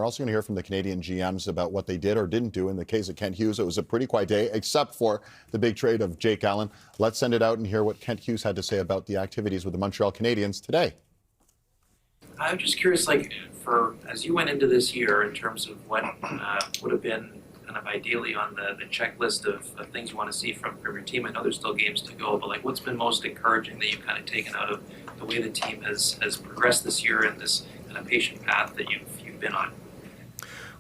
we're also going to hear from the Canadian GMs about what they did or didn't do. In the case of Kent Hughes, it was a pretty quiet day, except for the big trade of Jake Allen. Let's send it out and hear what Kent Hughes had to say about the activities with the Montreal Canadiens today. I'm just curious, as you went into this year, in terms of what would have been kind of ideally on the checklist of things you want to see from your team. I know there's still games to go, but what's been most encouraging that you've kind of taken out of the way the team has progressed this year and this kind of patient path that you've been on?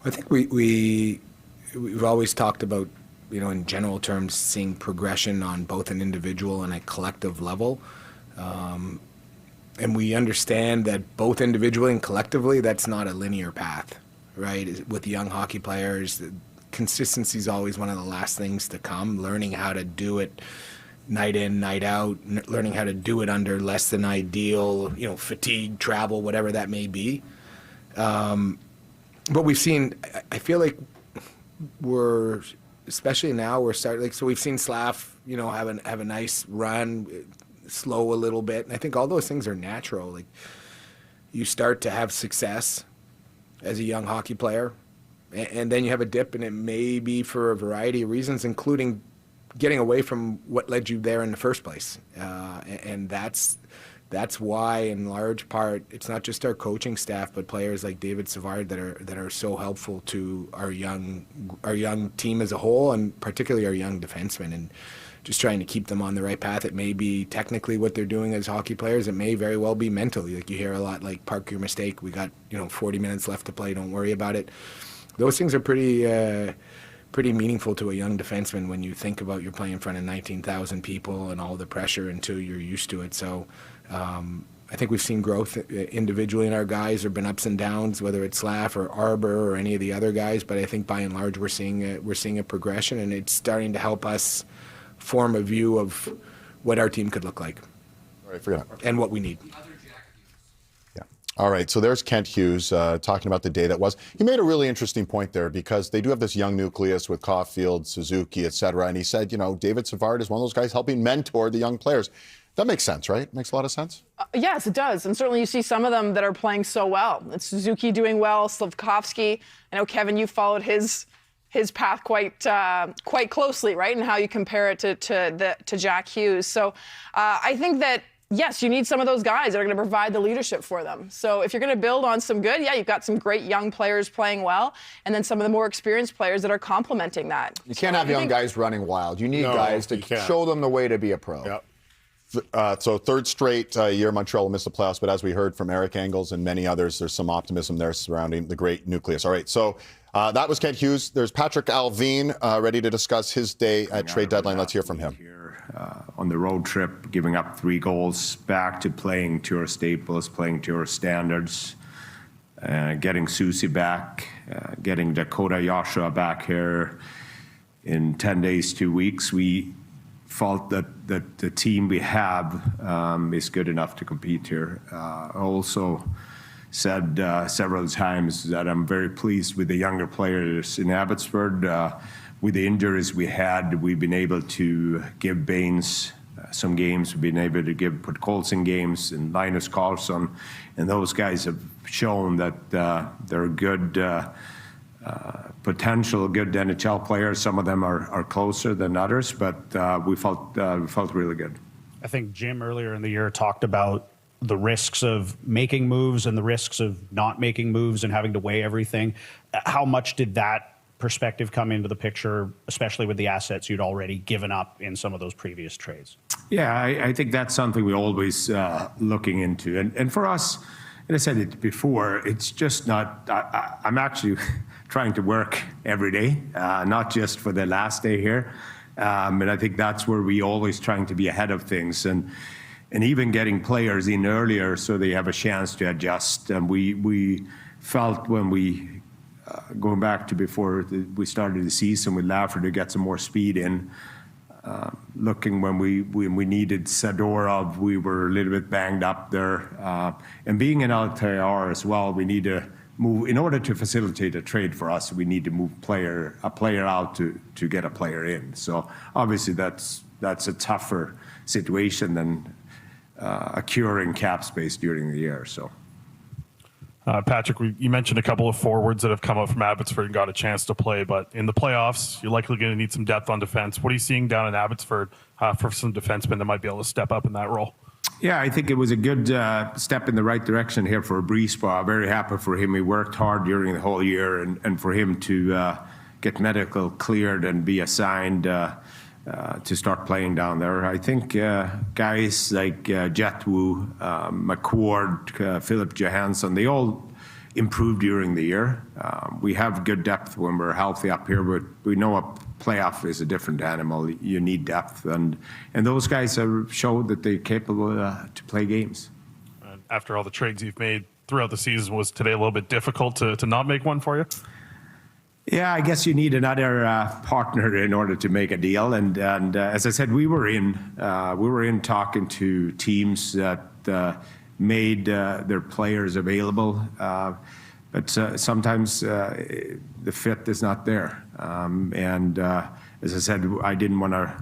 I think we've always talked about, in general terms, seeing progression on both an individual and a collective level. And we understand that both individually and collectively, that's not a linear path, right? With young hockey players, consistency is always one of the last things to come. Learning how to do it night in, night out, learning how to do it under less than ideal, fatigue, travel, whatever that may be. But we've seen, I feel like especially now, we're starting, so we've seen Slav, have a nice run, slow a little bit. And I think all those things are natural. You start to have success as a young hockey player, and then you have a dip, and it may be for a variety of reasons, including getting away from what led you there in the first place. And that's why, in large part, it's not just our coaching staff, but players like David Savard that are so helpful to our young team as a whole, and particularly our young defensemen, and just trying to keep them on the right path. It may be technically what they're doing as hockey players. It may very well be mentally. You hear a lot park your mistake. We got 40 minutes left to play. Don't worry about it. Those things are pretty meaningful to a young defenseman when you think about you're playing in front of 19,000 people and all the pressure until you're used to it. So I think we've seen growth individually in our guys. There have been ups and downs, whether it's Slav or Arbor or any of the other guys. But I think by and large we're seeing a progression, and it's starting to help us form a view of what our team could look like. All right, forget it. And what we need. All right, so there's Kent Hughes talking about the day that was. He made a really interesting point there, because they do have this young nucleus with Caulfield, Suzuki, et cetera. And he said, David Savard is one of those guys helping mentor the young players. That makes sense, right? Makes a lot of sense? Yes, it does. And certainly you see some of them that are playing so well. It's Suzuki doing well, Slavkovsky. I know, Kevin, you followed his path quite closely, right? And how you compare it to Jack Hughes. So I think that, yes, you need some of those guys that are going to provide the leadership for them. So if you're going to build on some good, you've got some great young players playing well, and then some of the more experienced players that are complementing that. You can't have young guys running wild. You need guys to show them the way to be a pro. Yep. So third straight year Montreal will miss the playoffs, but as we heard from Eric Engels and many others, there's some optimism there surrounding the great nucleus. All right, so that was Kent Hughes. There's Patrik Allvin ready to discuss his day at trade deadline. Let's hear from him. On the road trip, giving up 3 goals, back to playing to our staples, playing to our standards, getting Susie back, getting Dakota Joshua back here in 10 days, 2 weeks. We felt that the team we have is good enough to compete here. I also said several times that I'm very pleased with the younger players in Abbotsford. With the injuries we had, we've been able to give Baines some games. We've been able to put Colson games and Linus Karlsson, and those guys have shown that they're good potential, good NHL players. Some of them are closer than others, but we felt really good. I think Jim earlier in the year talked about the risks of making moves and the risks of not making moves and having to weigh everything. How much did that perspective come into the picture, especially with the assets you'd already given up in some of those previous trades? Yeah, I think that's something we're always looking into. And for us, and I said it before, it's just not, I'm actually trying to work every day, not just for the last day here. And I think that's where we always trying to be ahead of things, and even getting players in earlier so they have a chance to adjust. And we felt when we going back to before we started the season with Laffer to get some more speed in. Looking when we needed Sadorov, we were a little bit banged up there. And being an LTIR as well, we need to move, in order to facilitate a trade for us, we need to move a player out to get a player in. So obviously that's a tougher situation than accruing cap space during the year. So. Patrik, you mentioned a couple of forwards that have come up from Abbotsford and got a chance to play, but in the playoffs, you're likely going to need some depth on defense. What are you seeing down in Abbotsford for some defensemen that might be able to step up in that role? Yeah, I think it was a good step in the right direction here for Brisebois. Very happy for him. He worked hard during the whole year, and for him to get medical cleared and be assigned to start playing down there. I think guys like Jetwu, McCord, Philip Johansson, they all improved during the year. We have good depth when we're healthy up here, but we know a playoff is a different animal. You need depth, and those guys have showed that they're capable to play games. After all the trades you've made throughout the season, was today a little bit difficult to not make one for you? Yeah, I guess you need another partner in order to make a deal. And as I said, we were in talking to teams that made their players available, but sometimes the fit is not there. And as I said, I didn't want to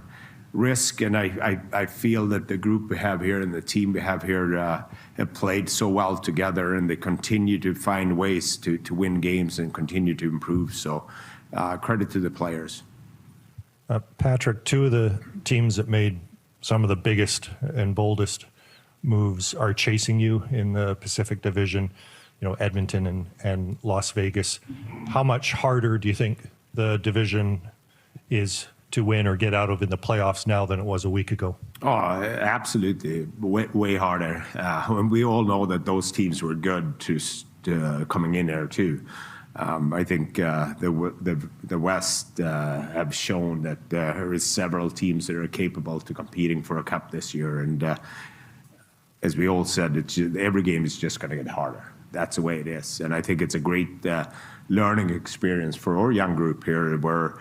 risk, and I feel that the group we have here and the team we have here have played so well together, and they continue to find ways to win games and continue to improve. So credit to the players. Patrik, two of the teams that made some of the biggest and boldest moves are chasing you in the Pacific Division, Edmonton and Las Vegas. How much harder do you think the division is to win or get out of in the playoffs now than it was a week ago? Oh, absolutely. Way harder. And we all know that those teams were good to coming in there too. I think the West have shown that there is several teams that are capable to competing for a cup this year. And as we all said, every game is just going to get harder. That's the way it is. And I think it's a great learning experience for our young group here, where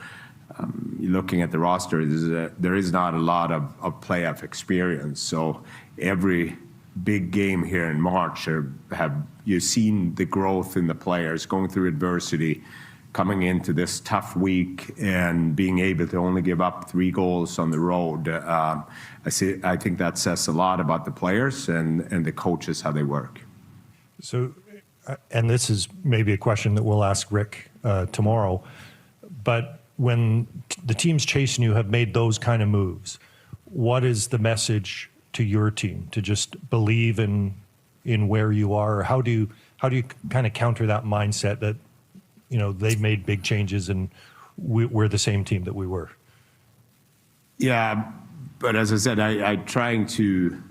looking at the roster, there is not a lot of playoff experience. So every big game here in March, you've seen the growth in the players going through adversity, coming into this tough week and being able to only give up 3 goals on the road. I think that says a lot about the players and the coaches, how they work. So, and this is maybe a question that we'll ask Rick tomorrow, but when the teams chasing you have made those kind of moves, what is the message to your team to just believe in where you are? Or how do you kind of counter that mindset that they've made big changes and we're the same team that we were? Yeah, but as I said, I trying to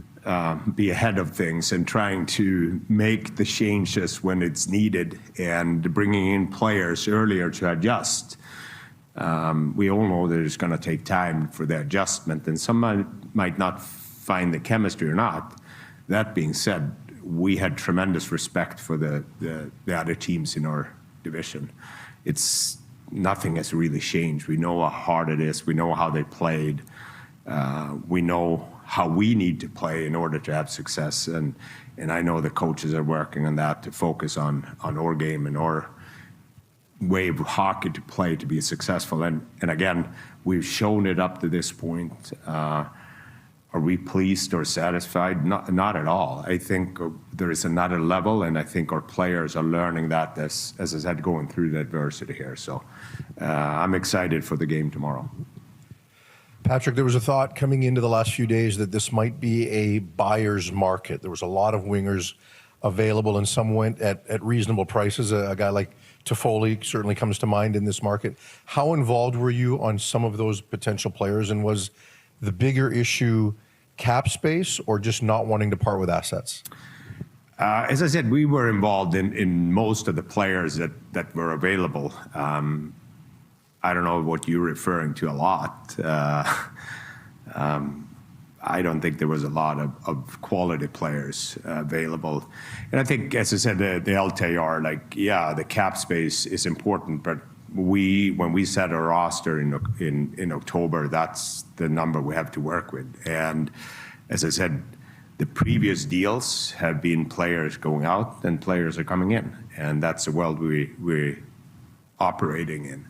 be ahead of things and trying to make the changes when it's needed and bringing in players earlier to adjust. We all know that it's going to take time for the adjustment, and some might not find the chemistry or not. That being said, we had tremendous respect for the other teams in our division. Nothing has really changed. We know how hard it is. We know how they played. We know how we need to play in order to have success, and I know the coaches are working on that to focus on our game and our way of hockey to play to be successful. And again, we've shown it up to this point. Are we pleased or satisfied? Not at all. I think there is another level, and I think our players are learning that as I said, going through the adversity here. So I'm excited for the game tomorrow. Patrik, there was a thought coming into the last few days that this might be a buyer's market. There was a lot of wingers available, and some went at reasonable prices. A guy like Toffoli certainly comes to mind in this market. How involved were you on some of those potential players, and was the bigger issue cap space or just not wanting to part with assets? As I said, we were involved in most of the players that were available. I don't know what you're referring to a lot. I don't think there was a lot of quality players available. And I think, as I said, the LTR, the cap space is important, but when we set our roster in October, that's the number we have to work with. And as I said, the previous deals have been players going out and players are coming in, and that's the world we're operating in.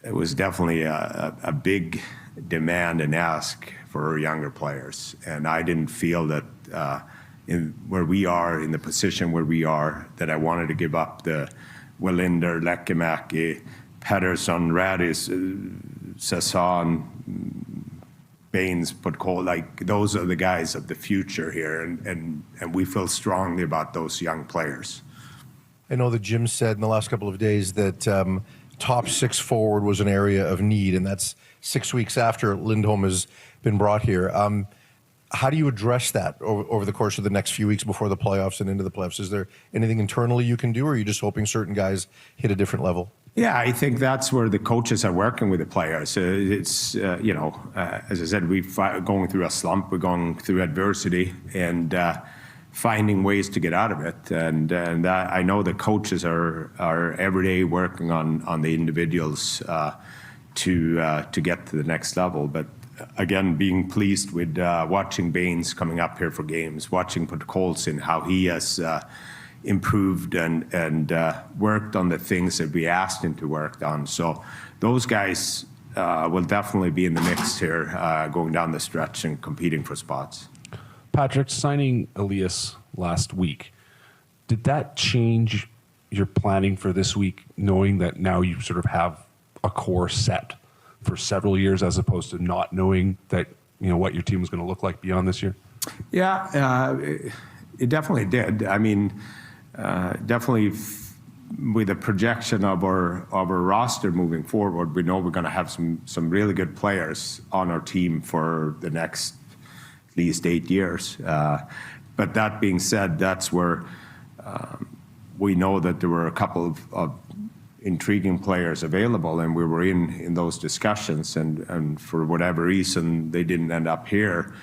It was definitely a big demand and ask for our younger players, and I didn't feel that in where we are, in the position where we are, that I wanted to give up the Wallinder, Lekkmäki, Pettersson, Radis, Sasson, Baines, Podkol, like those are the guys of the future here, and we feel strongly about those young players. I know the Jim said in the last couple of days that top six forward was an area of need, and that's 6 weeks after Lindholm has been brought here. How do you address that over the course of the next few weeks before the playoffs and into the playoffs? Is there anything internally you can do, or are you just hoping certain guys hit a different level? Yeah, I think that's where the coaches are working with the players. It's, as I said, we're going through a slump, we're going through adversity, and finding ways to get out of it. And I know the coaches are every day working on the individuals to get to the next level. But again, being pleased with watching Baines coming up here for games, watching Podkolzin, how he has improved and worked on the things that we asked him to work on. So those guys will definitely be in the mix here going down the stretch and competing for spots. Patrik, signing Elias last week, did that change your planning for this week, knowing that now you sort of have a core set for several years as opposed to not knowing that, what your team was going to look like beyond this year? Yeah, it definitely did. I mean, definitely with the projection of our roster moving forward, we know we're going to have some really good players on our team for the next at least 8 years. But that being said, that's where we know that there were a couple of intriguing players available, and we were in those discussions, and for whatever reason they didn't end up here.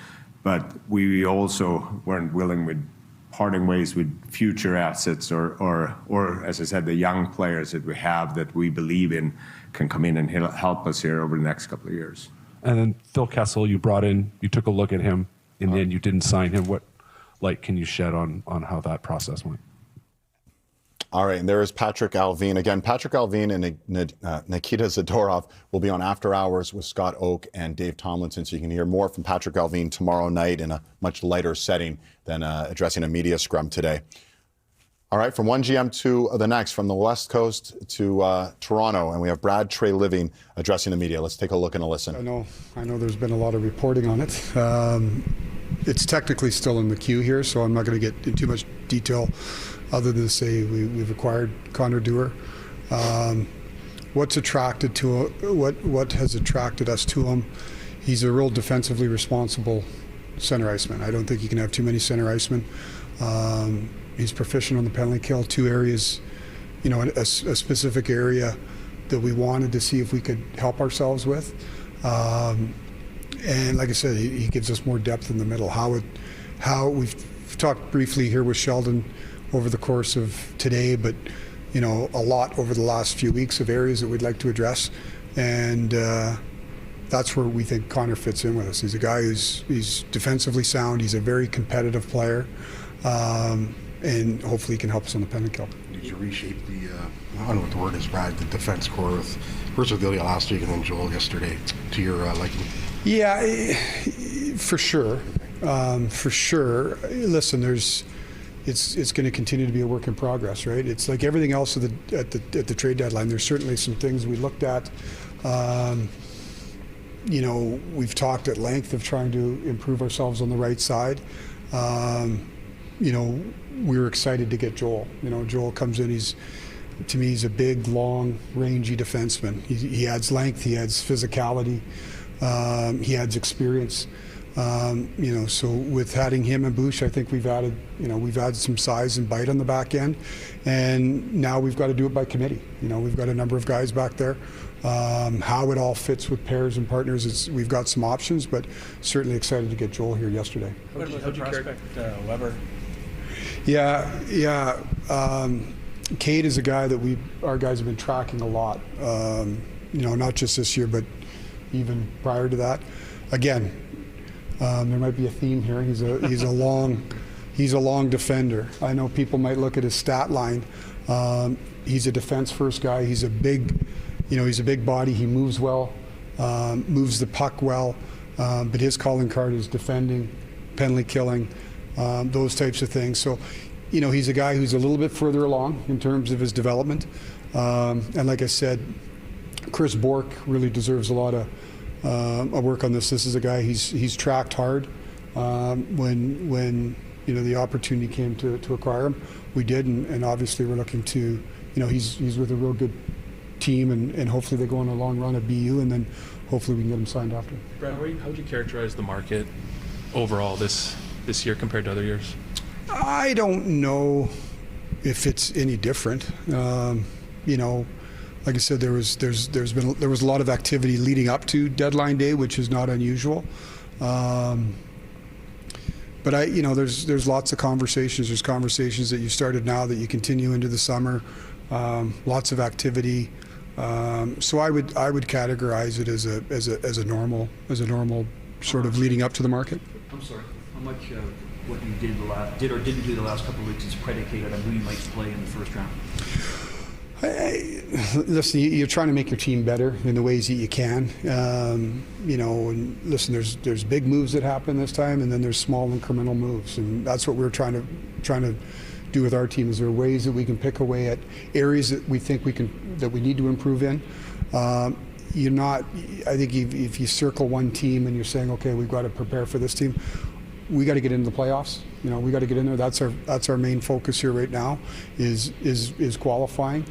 But we also weren't willing with parting ways with future assets or as I said, the young players that we have that we believe in can come in and help us here over the next couple of years. And then Phil Kessel, you brought in, you took a look at him, and then you didn't sign him. What light can you shed on how that process went? All right, and there is Patrik Allvin. Again, Patrik Allvin and Nikita Zadorov will be on After Hours with Scott Oak and Dave Tomlinson, so you can hear more from Patrik Allvin tomorrow night in a much lighter setting than addressing a media scrum today. All right, from one GM to the next, from the West Coast to Toronto, and we have Brad Treliving addressing the media. Let's take a look and a listen. I know there's been a lot of reporting on it. It's technically still in the queue here, so I'm not going to get into too much detail other than to say we've acquired Connor Dewar. What has attracted us to him? He's a real defensively responsible center iceman. I don't think you can have too many center icemen. He's proficient on the penalty kill. Two areas, a specific area that we wanted to see if we could help ourselves with. And like I said, he gives us more depth in the middle. How we've talked briefly here with Sheldon over the course of today, but a lot over the last few weeks of areas that we'd like to address, and that's where we think Connor fits in with us. He's a guy he's defensively sound. He's a very competitive player, and hopefully he can help us on the penalty kill. Did you reshape the, I don't know what the word is, Brad, the defense core with first with Ilya last week and then Joel yesterday to your liking? Yeah, for sure. For sure. Listen, it's going to continue to be a work in progress, right? It's like everything else at the trade deadline. There's certainly some things we looked at. We've talked at length of trying to improve ourselves on the right side. We were excited to get Joel. Joel comes in. To me, he's a big, long, rangy defenseman. He adds length. He adds physicality. He adds experience. So with adding him and Bush, I think we've added some size and bite on the back end, and now we've got to do it by committee. We've got a number of guys back there. How it all fits with pairs and partners, we've got some options, but certainly excited to get Joel here yesterday. How'd you prospect Weber? Yeah. Cade is a guy that our guys have been tracking a lot. Not just this year, but even prior to that. Again. There might be a theme here. He's a long defender. I know people might look at his stat line. He's a defense first guy. He's a big body. He moves well, moves the puck well. But his calling card is defending, penalty killing, those types of things. So, he's a guy who's a little bit further along in terms of his development. And like I said, Chris Bork really deserves a lot of work on this. This is a guy he's tracked hard. When the opportunity came to acquire him, we did, and obviously we're looking to, he's with a real good team, and hopefully they go on a long run at BU, and then hopefully we can get him signed after. Brad, how would you characterize the market overall this year compared to other years? I don't know if it's any different. Like I said, there was a lot of activity leading up to deadline day, which is not unusual. But there's lots of conversations. There's conversations that you started now that you continue into the summer. Lots of activity. So I would categorize it as a normal sort of leading up to the market. I'm sorry. How much what you did or didn't do the last couple of weeks is predicated on who you might play in the first round? Listen, you're trying to make your team better in the ways that you can. And listen, there's big moves that happen this time, and then there's small incremental moves, and that's what we're trying to do with our team. Is there ways that we can pick away at areas that we think that we need to improve in? I think if you circle one team and you're saying, okay, we've got to prepare for this team, we got to get into the playoffs. We got to get in there. That's our main focus here right now. Is qualifying.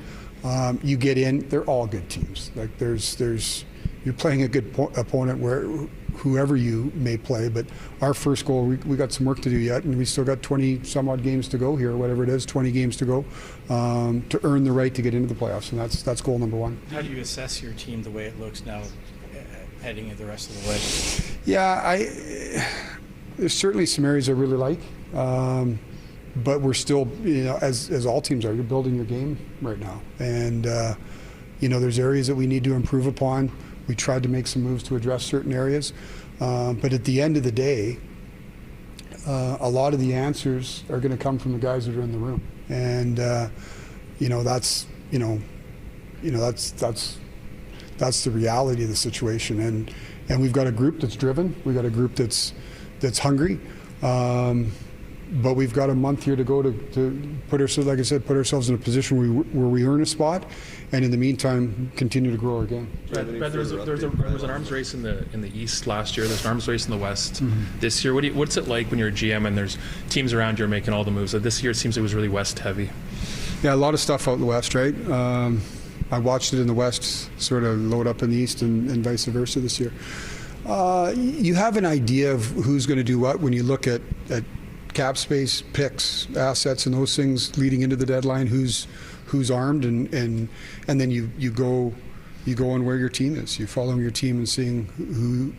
You get in. They're all good teams. Like you're playing a good opponent where whoever you may play. But our first goal, we got some work to do yet, and we still got 20 some odd games to go here, whatever it is, 20 games to go to earn the right to get into the playoffs, and that's goal number one. How do you assess your team the way it looks now, heading into the rest of the way? Yeah, there's certainly some areas I really like. But we're still, as all teams are, you're building your game right now. And, there's areas that we need to improve upon. We tried to make some moves to address certain areas. But at the end of the day, a lot of the answers are going to come from the guys that are in the room. And, that's the reality of the situation. And we've got a group that's driven. We've got a group that's hungry. But we've got a month here to go to put ourselves, like I said, put ourselves in a position where we earn a spot, and in the meantime, continue to grow our game. Brad, there was an arms race in the East last year. There's an arms race in the West this year. What's it like when you're a GM and there's teams around you are making all the moves? This year it seems it was really West heavy. Yeah, a lot of stuff out in the West, right? I watched it in the West sort of load up in the East and vice versa this year. You have an idea of who's going to do what when you look at cap space, picks, assets, and those things leading into the deadline. Who's armed, and then you go and where your team is. You follow your team and seeing who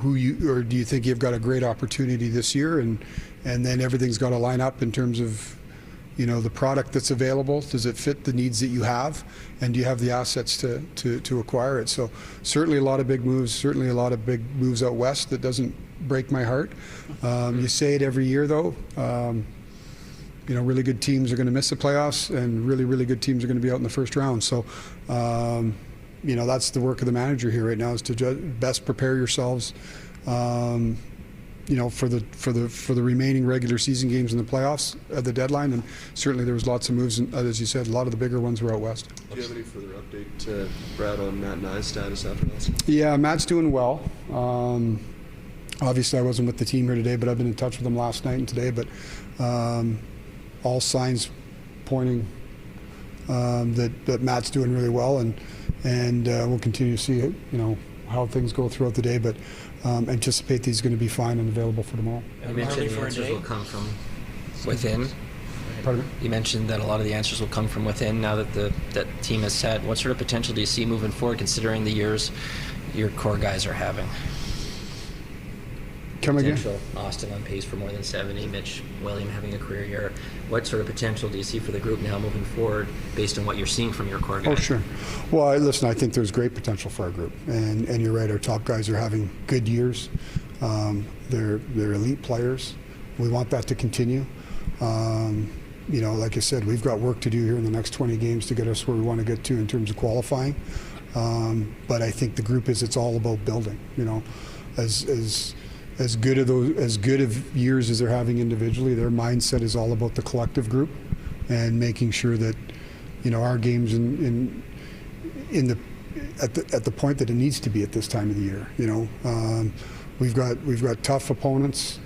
you, or do you think you've got a great opportunity this year, and then everything's got to line up in terms of the product that's available. Does it fit the needs that you have, and do you have the assets to acquire it? So certainly a lot of big moves. Certainly a lot of big moves out west. That doesn't break my heart. You say it every year, though. Really good teams are going to miss the playoffs, and really, really good teams are going to be out in the first round. So, that's the work of the manager here right now, is to best prepare yourselves, for the remaining regular season games in the playoffs at the deadline. And certainly there was lots of moves, and as you said, a lot of the bigger ones were out west. Do you have any further update, Brad, on Matt and I's status after that? Yeah, Matt's doing well. Obviously, I wasn't with the team here today, but I've been in touch with him last night and today. But all signs pointing that Matt's doing really well, and we'll continue to see how things go throughout the day. But anticipate he's going to be fine and available for tomorrow. You mentioned the answers will come from within. Pardon me? You mentioned that a lot of the answers will come from within now that that team is set. What sort of potential do you see moving forward, considering the years your core guys are having? Come again? Austin on pace for more than 70, Mitch William having a career year. What sort of potential do you see for the group now moving forward based on what you're seeing from your core guys? Oh, sure. Well, listen, I think there's great potential for our group. And you're right, our top guys are having good years. They're elite players. We want that to continue. Like I said, we've got work to do here in the next 20 games to get us where we want to get to in terms of qualifying. But I think the group it's all about building, as good of years as they're having individually, their mindset is all about the collective group and making sure that, our game's at the point that it needs to be at this time of the year. We've got tough opponents.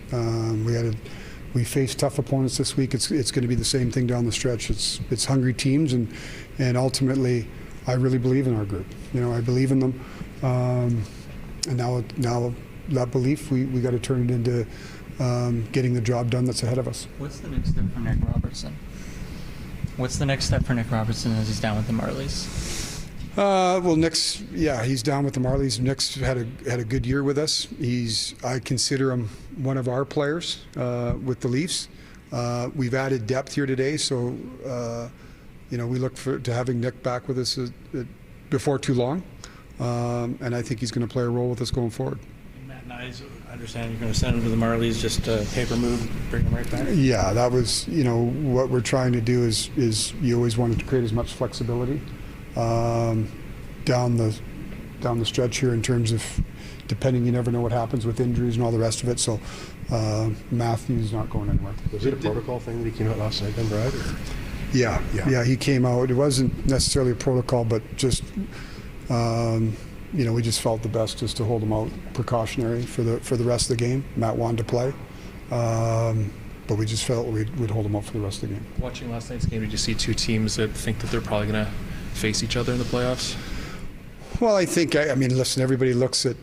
We face tough opponents this week. It's going to be the same thing down the stretch. It's hungry teams, and ultimately, I really believe in our group. I believe in them, and now that belief, we got to turn it into getting the job done that's ahead of us. What's the next step for Nick Robertson? What's the next step for Nick Robertson as he's down with the Marlies? Well, Nick's he's down with the Marlies. Nick's had a good year with us. I consider him one of our players with the Leafs. We've added depth here today, so we look to having Nick back with us before too long, and I think he's going to play a role with us going forward. Matt Nyes, I understand you're going to send him to the Marlies, just a paper move, bring him right back? Yeah, that was, what we're trying to do is you always wanted to create as much flexibility down the stretch here in terms of, depending, you never know what happens with injuries and all the rest of it, so Matthew's not going anywhere. Was it a protocol thing that he came out last night then, Brad? Yeah, he came out. It wasn't necessarily a protocol, but just we just felt the best just to hold him out precautionary for the rest of the game. Matt wanted to play, but we just felt we'd hold him out for the rest of the game. Watching last night's game, did you see two teams that think that they're probably going to face each other in the playoffs? Well, I think, listen, everybody looks at,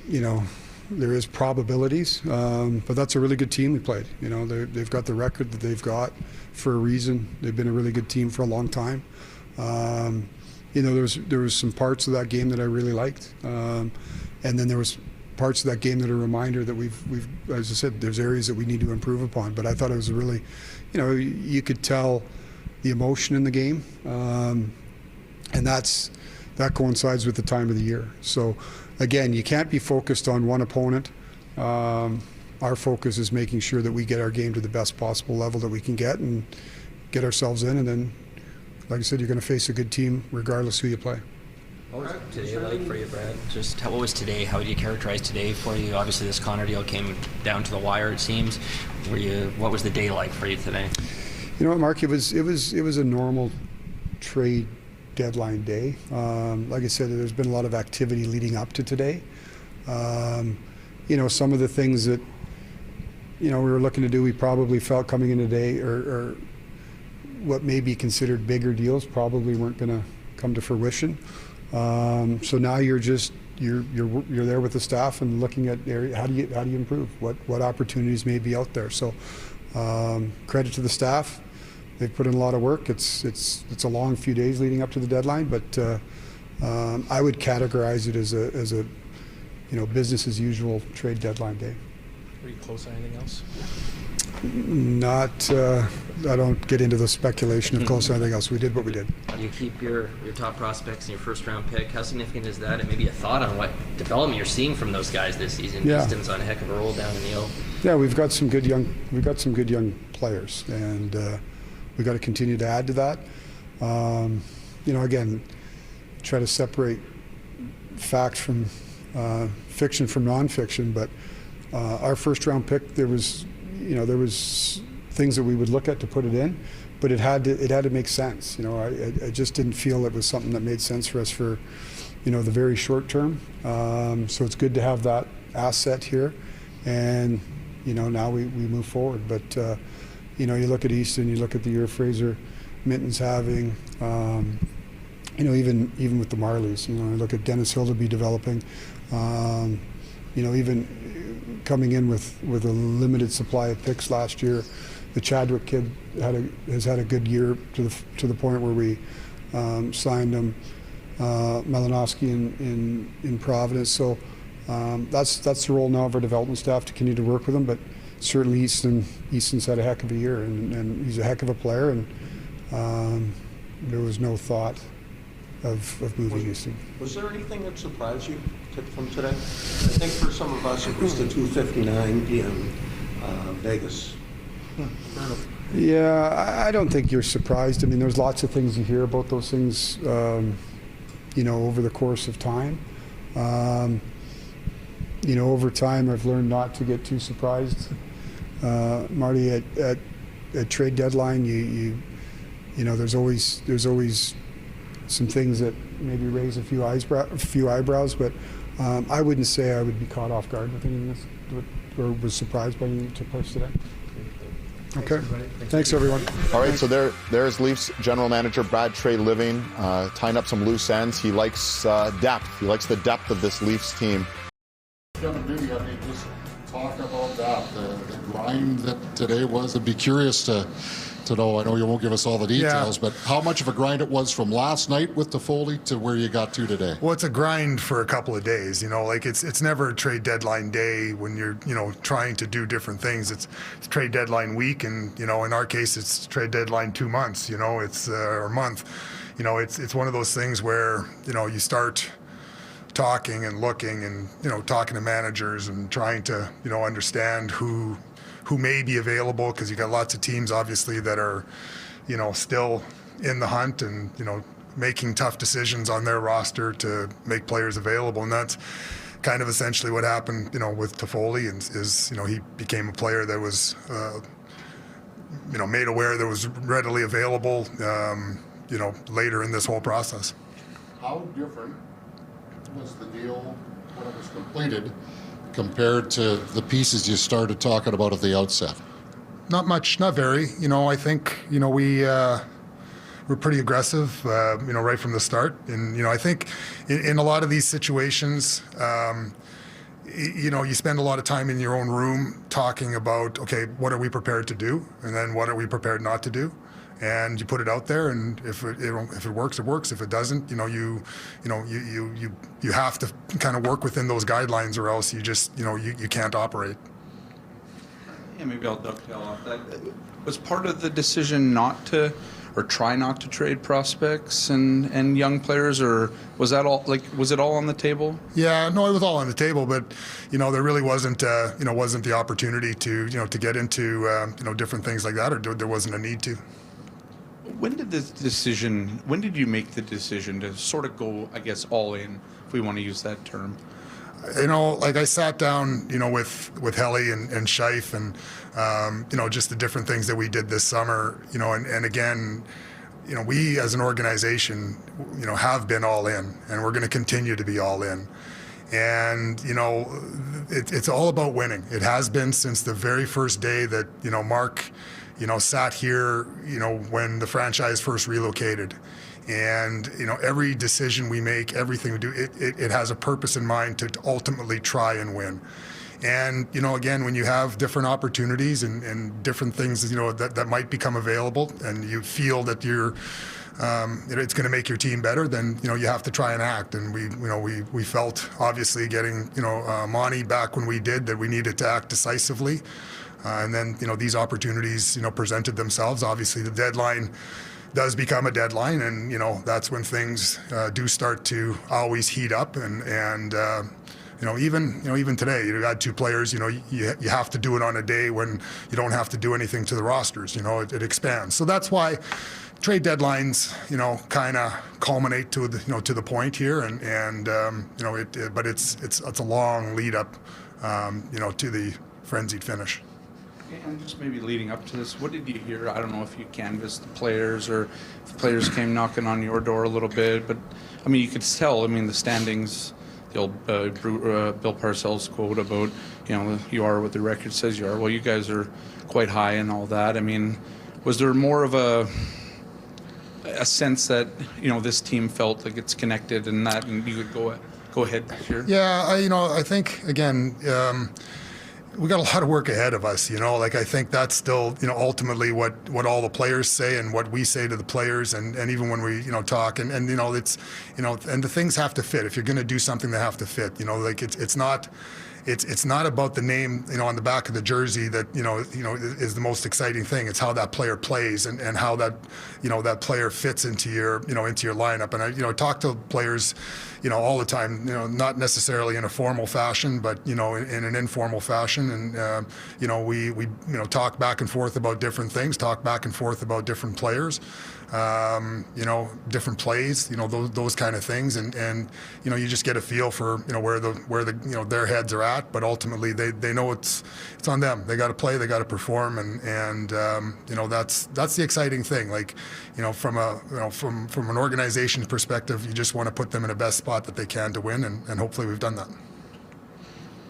there is probabilities, but that's a really good team we played. They've got the record that they've got for a reason. They've been a really good team for a long time. There was some parts of that game that I really liked, and then there was parts of that game that are a reminder that we've, as I said, there's areas that we need to improve upon. But I thought it was a really, you could tell the emotion in the game, and that coincides with the time of the year. So again, you can't be focused on one opponent. Our focus is making sure that we get our game to the best possible level that we can get and get ourselves in, and then, like I said, you're going to face a good team regardless who you play. What was today like for you, Brad? What was today? How would you characterize today for you? Obviously, this Connor deal came down to the wire, it seems. What was the day like for you today? You know what, Mark? It was a normal trade deadline day. Like I said, there's been a lot of activity leading up to today. Some of the things that we were looking to do, we probably felt coming in today, or what may be considered bigger deals, probably weren't going to come to fruition. So now you're there with the staff and looking at how do you improve, what opportunities may be out there. So credit to the staff. They've put in a lot of work. It's a long few days leading up to the deadline, but I would categorize it as a business as usual trade deadline day. Were you close on anything else? Not. I don't get into the speculation of close to anything else. We did what we did. You keep your top prospects and your first round pick. How significant is that? And maybe a thought on what development you're seeing from those guys this season. Yeah. Easton's on a heck of a roll down in the O. Yeah, we've got some good young players, and we've got to continue to add to that. Again, try to separate fact from fiction from nonfiction. But our first round pick, there was things that we would look at to put it in, but it had to make sense. I just didn't feel it was something that made sense for us for the very short term. So it's good to have that asset here, and now we move forward. But you look at Easton, you look at the year Fraser Minton's having, even with the Marlies, I look at Dennis Hildeby developing, even coming in with a limited supply of picks last year. The Chadwick kid has had a good year to the point where we signed him, Malinowski in Providence. So that's the role now of our development staff to continue to work with him. But certainly Easton's had a heck of a year, and he's a heck of a player, and there was no thought of moving Easton. Was there anything that surprised you from today? I think for some of us it was the 2:59 p.m. Vegas. Yeah, I don't think you're surprised. I mean, there's lots of things you hear about those things, over the course of time. over time, I've learned not to get too surprised. Marty, at trade deadline, there's always some things that maybe raise a few eyebrows, but I wouldn't say I would be caught off guard with any of this, or was surprised by anything that took place today. Okay. Thanks, everyone. All right, so there's Leafs general manager Brad Treliving tying up some loose ends. He likes depth. He likes the depth of this Leafs team. Kevin, maybe just talk about that, the grind that today was. I'd be curious to know. I know you won't give us all the details, but how much of a grind it was from last night with Toffoli to where you got to today? Well, it's a grind for a couple of days. Like it's never a trade deadline day when you're trying to do different things. It's trade deadline week, and in our case, it's trade deadline 2 months. It's or a month. It's one of those things where you start talking and looking and talking to managers and trying to understand who may be available, because you got lots of teams obviously that are still in the hunt and making tough decisions on their roster to make players available, and that's kind of essentially what happened with Toffoli, is he became a player that was made aware that was readily available later in this whole process. How different was the deal when it was completed compared to the pieces you started talking about at the outset? Not much, not very. I think we're pretty aggressive, right from the start. And I think in a lot of these situations, you spend a lot of time in your own room talking about, okay, what are we prepared to do, and then what are we prepared not to do. And you put it out there, and if it works, it works. If it doesn't, you have to kind of work within those guidelines, or else you just you can't operate. Yeah, maybe I'll dovetail off that. Was part of the decision not to, or try not to trade prospects and young players, or was that all was it all on the table? Yeah, no, it was all on the table, but there really wasn't wasn't the opportunity to to get into different things like that, or there wasn't a need to. When did you make the decision to sort of go, I guess, all in, if we want to use that term? I sat down, with Helly and Scheif, and just the different things that we did this summer, and again, we as an organization, have been all in, and we're going to continue to be all in. And, it's all about winning. It has been since the very first day that, Mark, sat here, when the franchise first relocated. And, every decision we make, everything we do, it has a purpose in mind to ultimately try and win. And, again, when you have different opportunities and different things, that might become available, and you feel that you're, it's going to make your team better, then, you have to try and act. And we felt, obviously, getting, Monty back when we did, that we needed to act decisively. And then, these opportunities, presented themselves. Obviously, the deadline does become a deadline, and, that's when things do start to always heat up. And even today, you had two players, you have to do it on a day when you don't have to do anything to the rosters, it expands. So that's why trade deadlines, kind of culminate to the, to the point here. But it's a long lead up, to the frenzied finish. And just maybe leading up to this, what did you hear? I don't know if you canvassed the players, or if the players came knocking on your door a little bit, but I mean, you could tell, the standings, the old Bill Parcells quote about, you are what the record says you are. Well, you guys are quite high and all that. Was there more of a sense that, this team felt like it's connected and that, and you could go ahead here? Yeah, I think, again, we got a lot of work ahead of us, I think that's still, ultimately what all the players say and what we say to the players, and even when we, talk, and it's, and the things have to fit. If you're going to do something, they have to fit, it's not about the name, on the back of the jersey that, is the most exciting thing. It's how that player plays and how that, that player fits into your, into your lineup. And I, talk to players, all the time, not necessarily in a formal fashion, but, in an informal fashion. And, we talk back and forth about different things, talk back and forth about different players. Different plays, those kind of things, and you just get a feel for where the their heads are at, but ultimately they know it's on them. They got to play, they got to perform, and you know, that's the exciting thing. Like, you know, from an organization perspective, you just want to put them in the best spot that they can to win, and hopefully we've done that.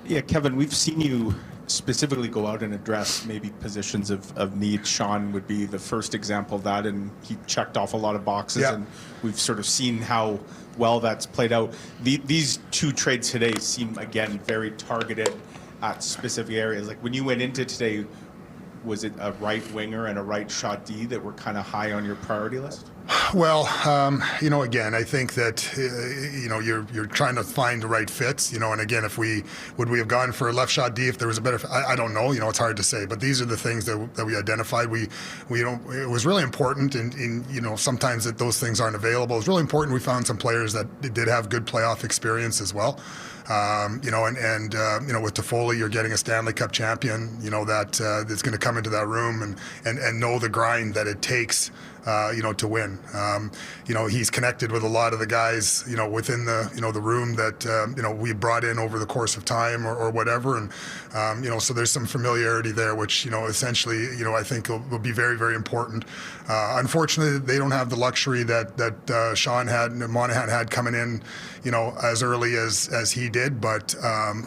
Yeah, Kevin, we've seen you specifically go out and address maybe positions of need. Sean would be the first example of that, and he checked off a lot of boxes, and we've sort of seen how well that's played out. These two trades today seem, again, very targeted at specific areas. Like when you went into today, was it a right winger and a right shot D that were kind of high on your priority list? Well, you know, again, I think that you know, you're trying to find the right fits, you know, and again, would we have gone for a left shot D if there was a better? I don't know, you know, it's hard to say, but these are the things that we identified. We don't. It was really important, and you know, sometimes that those things aren't available. It's really important. We found some players that did have good playoff experience as well. You know, and you know, with Toffoli, you're getting a Stanley Cup champion, you know, that's going to come into that room and know the grind that it takes, you know, to win. You know, he's connected with a lot of the guys, you know, within the, you know, the room that, you know, we brought in over the course of time or whatever. And, you know, so there's some familiarity there, which, you know, essentially, you know, I think will be very, very important. Unfortunately, they don't have the luxury that Sean had and Monahan had coming in, you know, as early as he did. But,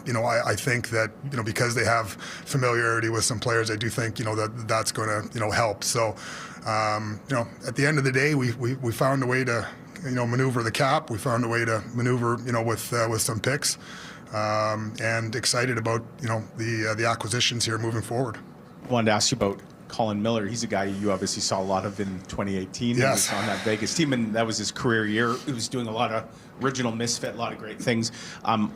you know, I think that, you know, because they have familiarity with some players, I do think, you know, that's going to, you know, help. So, you know, at the end of the day, we found a way to, you know, maneuver the cap. We found a way to maneuver, you know, with some picks, and excited about, you know, the acquisitions here moving forward. I wanted to ask you about Colin Miller. He's a guy you obviously saw a lot of in 2018. Yes. He was on that Vegas team, and that was his career year. He was doing a lot of original misfit, a lot of great things.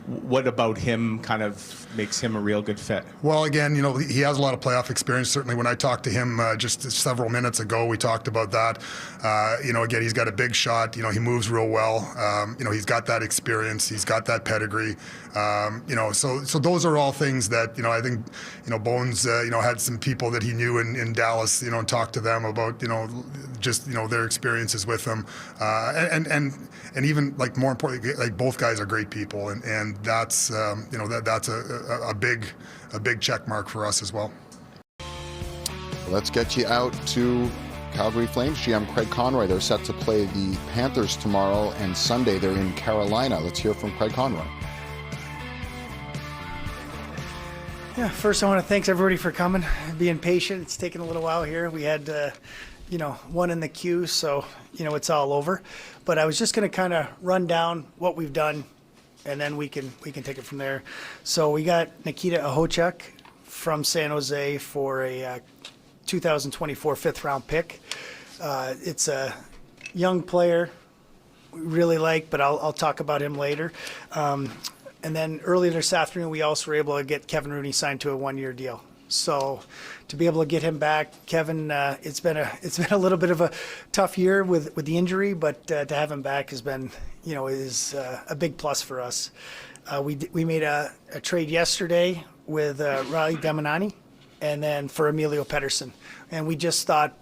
What about him kind of makes him a real good fit? Well, again, you know, he has a lot of playoff experience. Certainly when I talked to him just several minutes ago, we talked about that. You know, again, he's got a big shot. You know, he moves real well. You know, he's got that experience. He's got that pedigree. You know, so those are all things that, you know, I think, you know, Bones, you know, had some people that he knew in Dallas, you know, and talked to them about, you know, just, you know, their experiences with him. And even, like, more importantly, like, both guys are great people, and that's, you know, that's a big check mark for us as well. Let's get you out to Calgary Flames GM Craig Conroy. They're set to play the Panthers tomorrow, and Sunday they're in Carolina. Let's hear from Craig Conroy. Yeah, first I want to thank everybody for coming, being patient. It's taken a little while here. We had, you know, one in the queue, so, you know, it's all over. But I was just going to kind of run down what we've done, and then we can take it from there. So we got Nikita Ahochuk from San Jose for a 2024 fifth-round pick. It's a young player we really like, but I'll talk about him later. And then earlier this afternoon, we also were able to get Kevin Rooney signed to a one-year deal. So to be able to get him back, Kevin, it's been a little bit of a tough year with the injury, but to have him back has been, you know, is a big plus for us. We made a trade yesterday with Riley Demonani, and then for Emilio Pettersson, and we just thought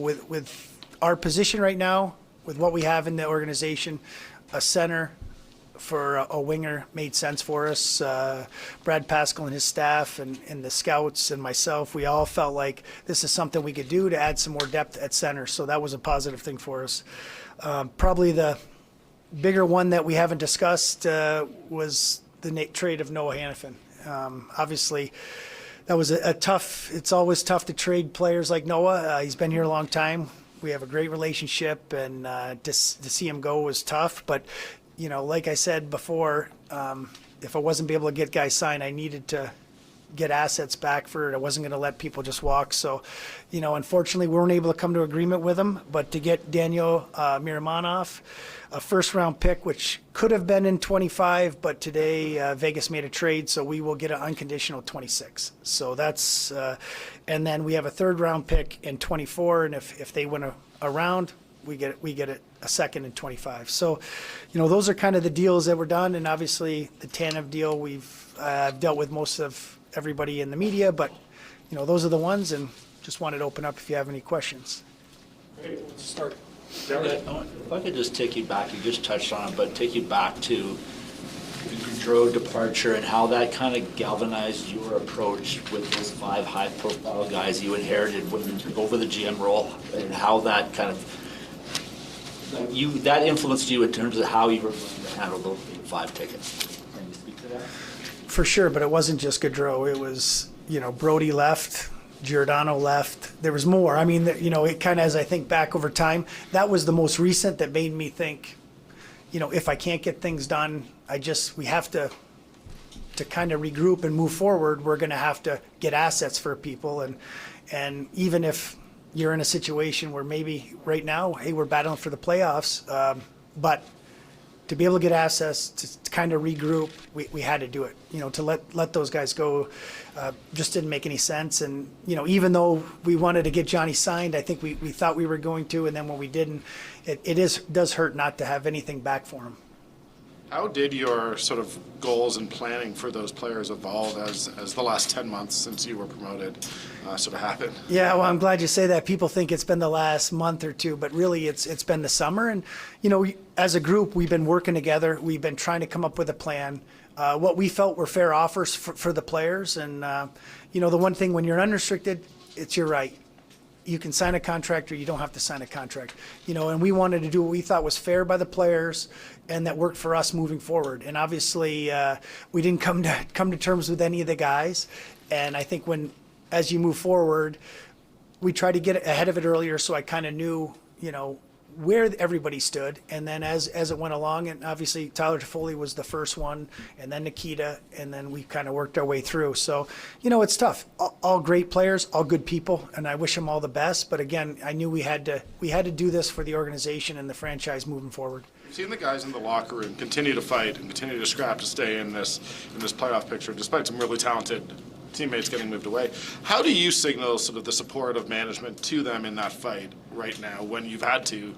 with our position right now, with what we have in the organization, a center for a winger made sense for us. Brad Pascal and his staff and the scouts and myself, we all felt like this is something we could do to add some more depth at center. So that was a positive thing for us. Probably the bigger one that we haven't discussed was the trade of Noah Hannafin. Obviously, that was a tough, it's always tough to trade players like Noah. He's been here a long time. We have a great relationship, and to see him go was tough. But you know, like I said before, if I wasn't able to get guys signed, I needed to get assets back for it. I wasn't going to let people just walk. So, you know, unfortunately, we weren't able to come to agreement with him. But to get Daniel Miramonov, a first-round pick, which could have been in 25, but today Vegas made a trade, so we will get an unconditional 26. So that's, and then we have a third-round pick in 24, and if they win a round, we get a second in 25. So, you know, those are kind of the deals that were done, and obviously the Tanev deal, we've dealt with most of everybody in the media, but, you know, those are the ones, and just wanted to open up if you have any questions. Great, let's start. If I could just take you back, you just touched on it, but take you back to the Gaudreau departure and how that kind of galvanized your approach with those 5 high-profile guys you inherited when you took over the GM role, and how that kind of that influenced you in terms of how you were going to handle those big 5 tickets. Can you speak to that? For sure, but it wasn't just Gaudreau. It was, Brody left, Giordano left. There was more. I mean, it kind of, as I think back over time, that was the most recent that made me think, if I can't get things done, we have to kind of regroup and move forward. We're going to have to get assets for people. And even if you're in a situation where maybe right now, hey, we're battling for the playoffs, but to be able to get assets, to kind of regroup, we had to do it. To let those guys go just didn't make any sense. And, even though we wanted to get Johnny signed, I think we thought we were going to, and then when we didn't, it does hurt not to have anything back for him. How did your sort of goals and planning for those players evolve as the last 10 months since you were promoted sort of happened? Yeah, well, I'm glad you say that. People think it's been the last month or two, but really it's been the summer. And, as a group, we've been working together. We've been trying to come up with a plan. What we felt were fair offers for the players. And, the one thing when you're unrestricted, it's your right. You can sign a contract or you don't have to sign a contract, and we wanted to do what we thought was fair by the players and that worked for us moving forward. And obviously we didn't come to terms with any of the guys. And I think as you move forward, we tried to get ahead of it earlier. So I kind of knew, where everybody stood. And then as it went along, and obviously Tyler Toffoli was the first one, and then Nikita, and then we kind of worked our way through. So, it's tough. All great players, all good people, and I wish them all the best. But again, I knew we had to do this for the organization and the franchise moving forward. You've seen the guys in the locker room continue to fight and continue to scrap to stay in this playoff picture, despite some really talented teammates getting moved away. How do you signal sort of the support of management to them in that fight right now when you've had to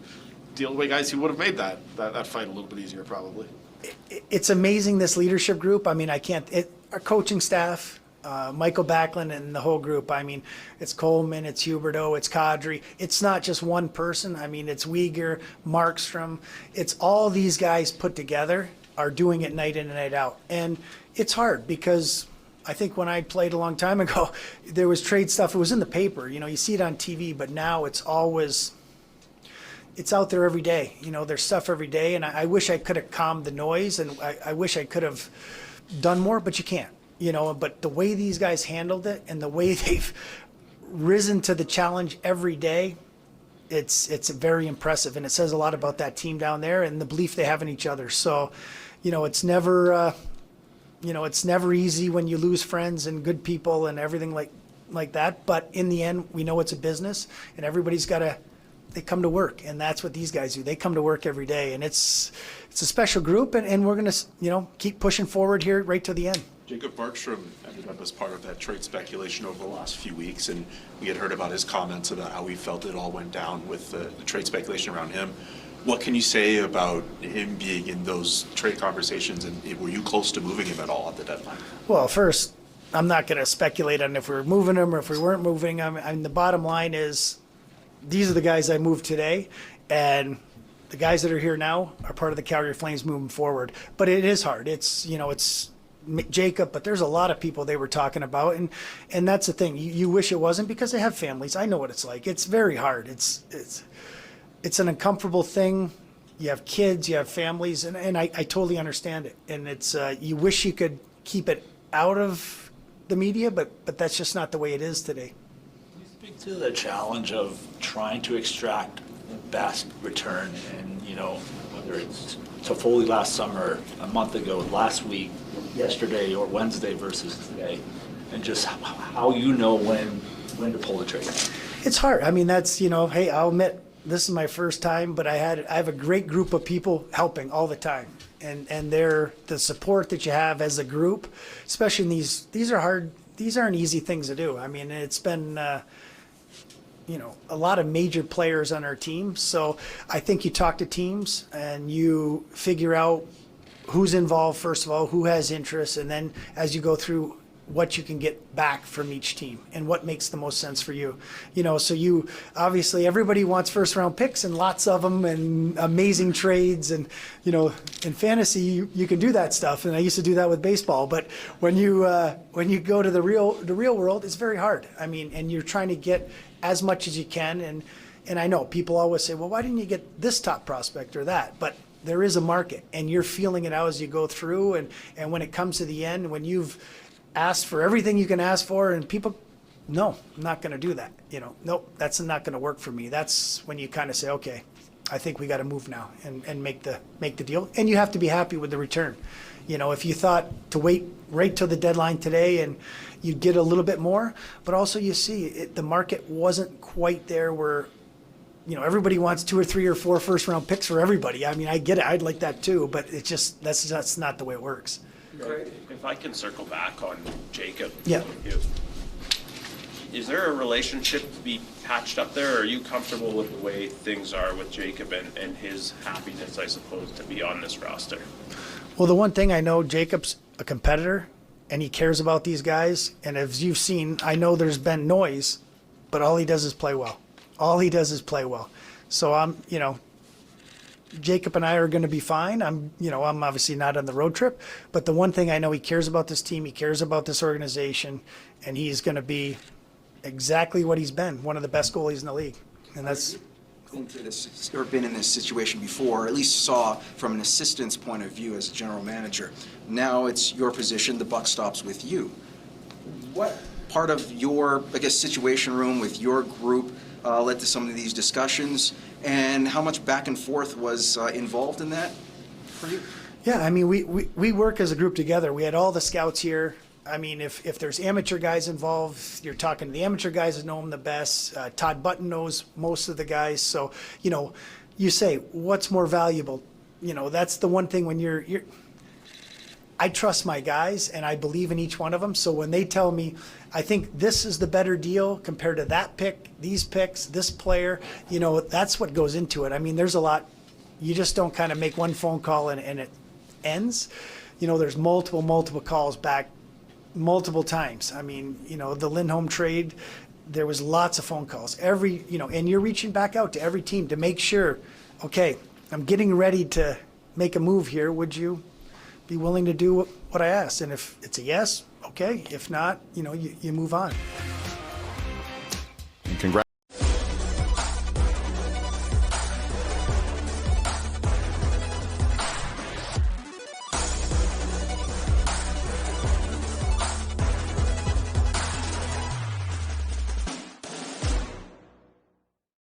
deal with guys who would have made that fight a little bit easier probably? It's amazing, this leadership group. I mean, our coaching staff, Michael Backlund and the whole group. I mean, it's Coleman, it's Huberdeau, it's Kadri. It's not just one person. I mean, it's Uyghur, Markstrom. It's all these guys put together are doing it night in and night out. And it's hard because I think when I played a long time ago, there was trade stuff. It was in the paper. You see it on TV, but now it's out there every day. There's stuff every day. And I wish I could have calmed the noise, and I wish I could have done more, but you can't. But the way these guys handled it and the way they've risen to the challenge every day, it's very impressive. And it says a lot about that team down there and the belief they have in each other. So, it's never... it's never easy when you lose friends and good people and everything like that. But in the end, we know it's a business, and everybody's they come to work, and that's what these guys do. They come to work every day, and it's a special group, and we're going to, keep pushing forward here right to the end. Jacob Markstrom ended up as part of that trade speculation over the last few weeks, and we had heard about his comments about how he felt it all went down with the trade speculation around him. What can you say about him being in those trade conversations, and were you close to moving him at all at the deadline? Well, first, I'm not going to speculate on if we were moving him or if we weren't moving him. I mean, the bottom line is these are the guys I moved today, and the guys that are here now are part of the Calgary Flames moving forward. But it is hard. It's Jacob, but there's a lot of people they were talking about, and that's the thing. You wish it wasn't, because they have families. I know what it's like. It's very hard. It's an uncomfortable thing. You have kids, you have families, and I totally understand it. And it's you wish you could keep it out of the media, but that's just not the way it is today. Can you speak to the challenge of trying to extract the best return, and whether it's Toffoli last summer, a month ago, last week, yesterday, or Wednesday versus today, and just how when to pull the trigger? It's hard. I mean, that's hey, I'll admit, this is my first time, but I have a great group of people helping all the time, and they're the support that you have as a group, especially in these are hard. These aren't easy things to do. I mean, it's been a lot of major players on our team, so I think you talk to teams and you figure out who's involved first of all, who has interest, and then as you go through, what you can get back from each team and what makes the most sense for you. You know, so you obviously everybody wants first round picks and lots of them and amazing trades, and you know, in fantasy you can do that stuff, and I used to do that with baseball. But when you go to the real world, it's very hard. I mean, and you're trying to get as much as you can, and I know people always say, well, why didn't you get this top prospect or that? But there is a market, and you're feeling it out as you go through, and when it comes to the end, when you've asked for everything you can ask for, and people, no, I'm not going to do that. You know, nope, that's not going to work for me. That's when you kind of say, okay, I think we got to move now and make the deal. And you have to be happy with the return. You know, if you thought to wait right till the deadline today and you'd get a little bit more, but also you see the market wasn't quite there where, you know, everybody wants 2 or 3 or 4 first round picks for everybody. I mean, I get it. I'd like that too, but it's just, that's not the way it works. If I can circle back on Jacob. Yeah. Is there a relationship to be patched up there, or are you comfortable with the way things are with Jacob and his happiness, I suppose, to be on this roster? Well, the one thing I know, Jacob's a competitor and he cares about these guys. And as you've seen, I know there's been noise, but all he does is play well. All he does is play well. So you know, Jacob and I are going to be fine. I'm obviously not on the road trip, but the one thing I know, he cares about this team, he cares about this organization, and he's going to be exactly what he's been, one of the best goalies in the league. And that's been through this, or been in this situation before, or at least saw from an assistant's point of view as a general manager. Now it's your position, the buck stops with you. What part of your, I guess, situation room with your group led to some of these discussions, and how much back and forth was involved in that for you? Yeah, I mean, we work as a group together. We had all the scouts here. I mean, if there's amateur guys involved, you're talking to the amateur guys that know them the best. Todd Button knows most of the guys. So, you know, you say, what's more valuable? You know, that's the one thing when you're I trust my guys and I believe in each one of them. So when they tell me, I think this is the better deal compared to that pick, these picks, this player, you know, that's what goes into it. I mean, there's a lot. You just don't kind of make one phone call and it ends. You know, there's multiple calls back multiple times. I mean, you know, the Lindholm trade, there was lots of phone calls. And you're reaching back out to every team to make sure, okay, I'm getting ready to make a move here. Would you be willing to do what I asked? And if it's a yes, okay. If not, you know, you move on.